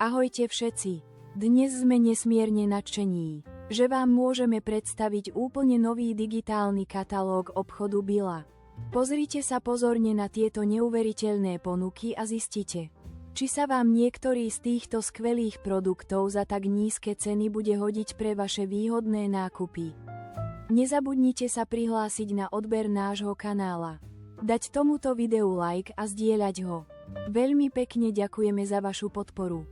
Ahojte všetci! Dnes sme nesmierne nadšení, že vám môžeme predstaviť úplne nový digitálny katalóg obchodu Billa. Pozrite sa pozorne na tieto neuveriteľné ponuky a zistite, či sa vám niektorý z týchto skvelých produktov za tak nízke ceny bude hodiť pre vaše výhodné nákupy. Nezabudnite sa prihlásiť na odber nášho kanála, dať tomuto videu like a zdieľať ho. Veľmi pekne ďakujeme za vašu podporu.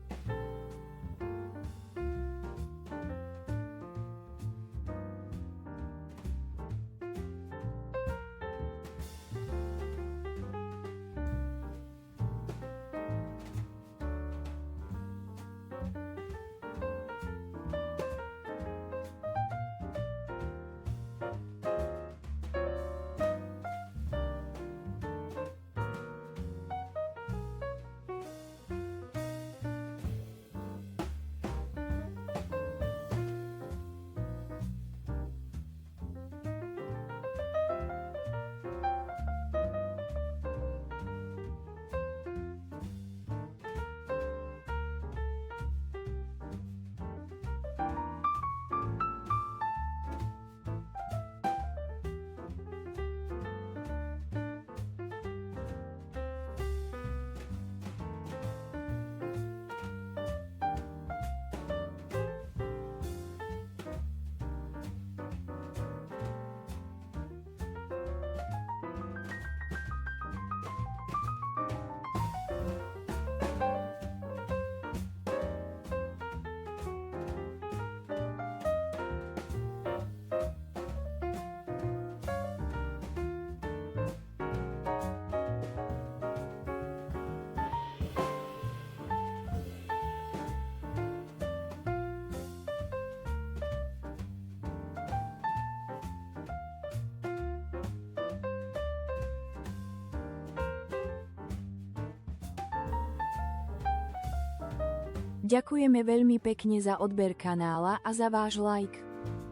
Ďakujeme veľmi pekne za odber kanála a za váš like.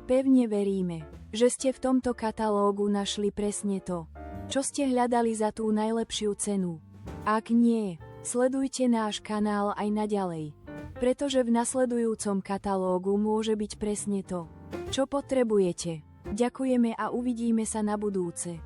Pevne veríme, že ste v tomto katalógu našli presne to, čo ste hľadali za tú najlepšiu cenu. Ak nie, sledujte náš kanál aj naďalej, pretože v nasledujúcom katalógu môže byť presne to, čo potrebujete. Ďakujeme a uvidíme sa na budúce.